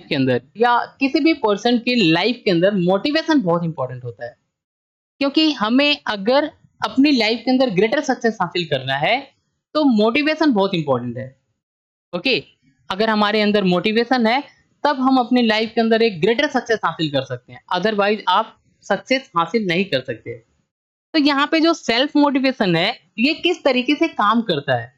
के अंदर या किसी भी पर्सन की लाइफ के अंदर मोटिवेशन बहुत इंपॉर्टेंट होता है, क्योंकि हमें अगर अपनी लाइफ के अंदर ग्रेटर सक्सेस हासिल करना है तो मोटिवेशन बहुत इंपॉर्टेंट है। ओके, अगर हमारे अंदर मोटिवेशन है तब हम अपनी लाइफ के अंदर एक ग्रेटर सक्सेस हासिल कर सकते हैं, अदरवाइज आप सक्सेस हासिल नहीं कर सकते। तो यहाँ पे जो सेल्फ मोटिवेशन है ये किस तरीके से काम करता है,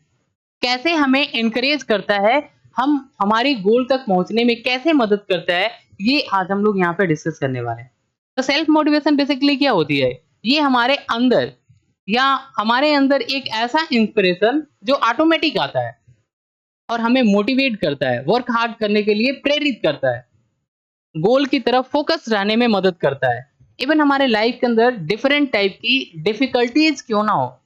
कैसे हमें एनकरेज करता है, हम हमारी गोल तक पहुंचने में कैसे मदद करता है, ये आज हम लोग यहाँ पे डिस्कस करने वाले हैं। तो सेल्फ मोटिवेशन बेसिकली क्या होती है? ये हमारे अंदर या हमारे अंदर एक ऐसा इंस्पिरेशन जो ऑटोमेटिक आता है और हमें मोटिवेट करता है, वर्क हार्ड करने के लिए प्रेरित करता है, गोल की तरफ फोकस रहने में मदद करता है। इवन हमारे लाइफ के अंदर डिफरेंट टाइप की डिफिकल्टीज क्यों ना हो,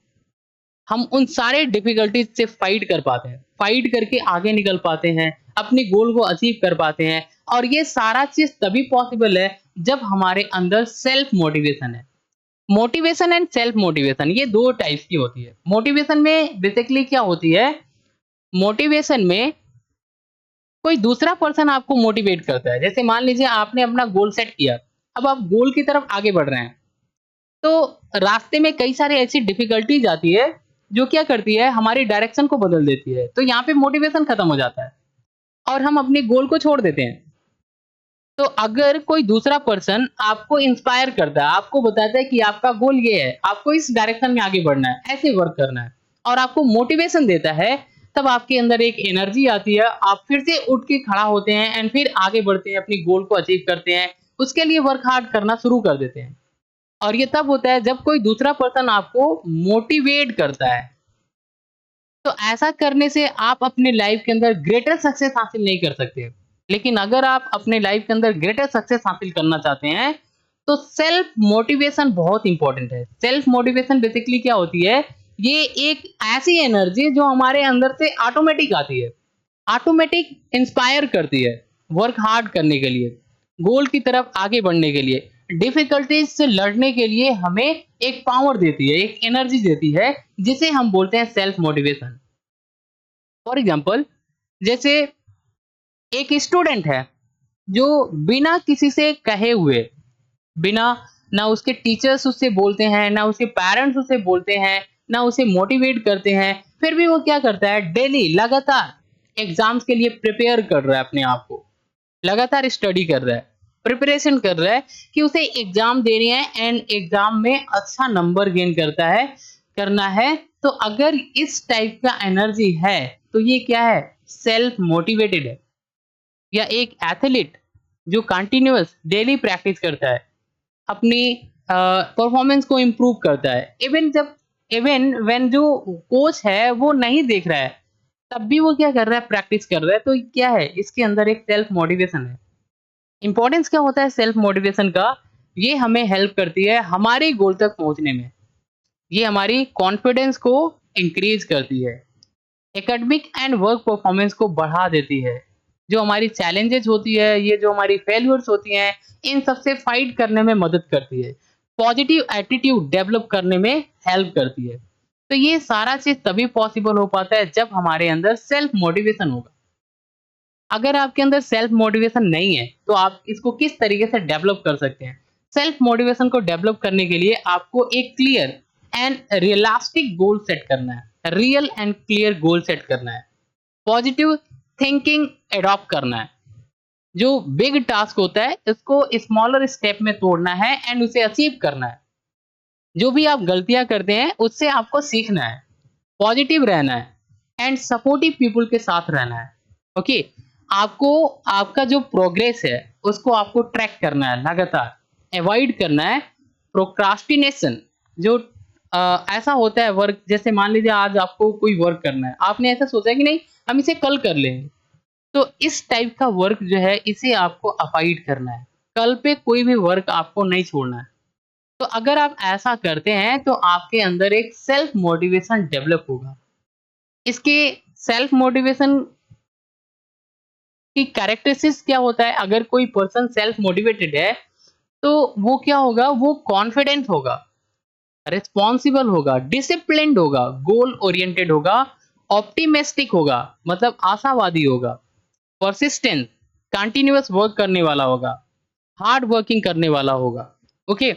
हम उन सारे डिफिकल्टीज से फाइट कर पाते हैं, फाइट करके आगे निकल पाते हैं, अपनी गोल को अचीव कर पाते हैं। और ये सारा चीज तभी पॉसिबल है जब हमारे अंदर सेल्फ मोटिवेशन है। मोटिवेशन एंड सेल्फ मोटिवेशन ये दो टाइप की होती है। मोटिवेशन में बेसिकली क्या होती है, मोटिवेशन में कोई दूसरा पर्सन आपको मोटिवेट करता है। जैसे मान लीजिए आपने अपना गोल सेट किया, अब आप गोल की तरफ आगे बढ़ रहे हैं, तो रास्ते में कई सारे ऐसी डिफिकल्टीज आती है जो क्या करती है, हमारी डायरेक्शन को बदल देती है। तो यहाँ पे मोटिवेशन खत्म हो जाता है और हम अपने गोल को छोड़ देते हैं। तो अगर कोई दूसरा पर्सन आपको इंस्पायर करता है, आपको बताता है कि आपका गोल ये है, आपको इस डायरेक्शन में आगे बढ़ना है, ऐसे वर्क करना है, और आपको मोटिवेशन देता है, तब आपके अंदर एक एनर्जी आती है, आप फिर से उठ के खड़ा होते हैं एंड फिर आगे बढ़ते हैं, अपनी गोल को अचीव करते हैं, उसके लिए वर्क हार्ड करना शुरू कर देते हैं। और ये तब होता है जब कोई दूसरा पर्सन आपको मोटिवेट करता है। तो ऐसा करने से आप अपने लाइफ के अंदर ग्रेटर सक्सेस हासिल नहीं कर सकते। लेकिन अगर आप अपने लाइफ के अंदर ग्रेटर सक्सेस हासिल करना चाहते हैं तो सेल्फ मोटिवेशन बहुत इंपॉर्टेंट है। सेल्फ मोटिवेशन बेसिकली क्या होती है, ये एक ऐसी एनर्जी जो हमारे अंदर से ऑटोमेटिक आती है, ऑटोमेटिक इंस्पायर करती है वर्क हार्ड करने के लिए, गोल की तरफ आगे बढ़ने के लिए, डिफिकल्टीज से लड़ने के लिए हमें एक पावर देती है, एक एनर्जी देती है, जिसे हम बोलते हैं सेल्फ मोटिवेशन। फॉर एग्जाम्पल, जैसे एक स्टूडेंट है जो बिना किसी से कहे हुए, बिना, ना उसके टीचर्स उससे बोलते हैं, ना उसके पेरेंट्स उसे बोलते हैं, ना उसे मोटिवेट करते हैं, फिर भी वो क्या करता है, डेली लगातार एग्जाम्स के लिए प्रिपेयर कर रहा है, अपने आप को लगातार स्टडी कर रहा है, प्रिपरेशन कर रहा है कि उसे एग्जाम देनी है एंड एग्जाम में अच्छा नंबर गेन करना है। तो अगर इस टाइप का एनर्जी है तो ये क्या है, सेल्फ मोटिवेटेड है। या एक एथलीट जो कंटिन्यूअस डेली प्रैक्टिस करता है, अपनी परफॉर्मेंस को इम्प्रूव करता है, इवन व्हेन जो कोच है वो नहीं देख रहा है, तब भी वो क्या कर रहा है, प्रैक्टिस कर रहा है। तो क्या है, इसके अंदर एक सेल्फ मोटिवेशन है। इंपॉर्टेंस क्या होता है सेल्फ मोटिवेशन का, ये हमें हेल्प करती है हमारे गोल तक पहुंचने में, ये हमारी कॉन्फिडेंस को इंक्रीज करती है, एकेडमिक एंड वर्क परफॉर्मेंस को बढ़ा देती है, जो हमारी चैलेंजेस होती है, ये जो हमारी फेल्यूर्स होती हैं, इन सब से फाइट करने में मदद करती है, पॉजिटिव एटीट्यूड डेवलप करने में हेल्प करती है। तो ये सारा चीज तभी पॉसिबल हो पाता है जब हमारे अंदर सेल्फ मोटिवेशन होगा। अगर आपके अंदर सेल्फ मोटिवेशन नहीं है तो आप इसको किस तरीके से डेवलप कर सकते हैं? सेल्फ मोटिवेशन को डेवलप करने के लिए आपको एक clear and realistic goal set करना है, real and clear goal set करना है, पॉजिटिव थिंकिंग एडॉप्ट करना है। जो बिग टास्क होता है इसको स्मॉलर स्टेप में तोड़ना है एंड उसे अचीव करना है। जो भी आप गलतियां करते हैं उससे आपको सीखना है, पॉजिटिव रहना है एंड सपोर्टिव पीपल के साथ रहना है। ओके, आपको आपका जो प्रोग्रेस है उसको आपको ट्रैक करना है, लगातार अवॉइड करना है प्रोक्रास्टिनेशन। जो ऐसा होता है वर्क, जैसे मान लीजिए आज आपको कोई वर्क करना है, आपने ऐसा सोचा कि नहीं हम इसे कल कर लेंगे, तो इस टाइप का वर्क जो है इसे आपको अवॉइड करना है, कल पे कोई भी वर्क आपको नहीं छोड़ना है। तो अगर आप ऐसा करते हैं तो आपके अंदर एक सेल्फ मोटिवेशन डेवलप होगा। इसके सेल्फ मोटिवेशन की कैरेक्टरिस्टिक्स क्या होता है, अगर कोई पर्सन सेल्फ मोटिवेटेड है तो वो क्या होगा, वो कॉन्फिडेंट होगा, रिस्पॉन्सिबल होगा, डिसिप्लिन्ड होगा, गोल ओरिएंटेड होगा, ऑप्टिमिस्टिक होगा, मतलब आशावादी होगा, परसिस्टेंट, कंटिन्यूअस वर्क करने वाला होगा, हार्ड वर्किंग करने वाला होगा। ओके,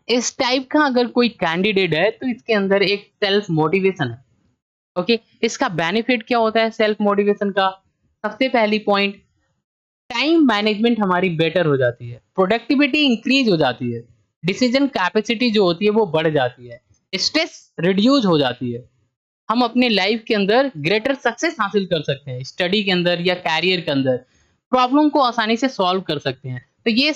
इस टाइप का अगर कोई कैंडिडेट है तो इसके अंदर एक सेल्फ मोटिवेशन है। ओके, इसका बेनिफिट क्या होता है सेल्फ मोटिवेशन का? सबसे पहली पॉइंट, टाइम मैनेजमेंट हमारी बेटर हो जाती है, प्रोडक्टिविटी इंक्रीज हो जाती है, डिसीजन कैपेसिटी जो होती है वो बढ़ जाती है, स्ट्रेस रिड्यूस हो जाती है। हम अपने लाइफ के अंदर ग्रेटर सक्सेस हासिल कर सकते हैं, स्टडी के अंदर या कैरियर के अंदर प्रॉब्लम को आसानी से सॉल्व कर सकते हैं। तो ये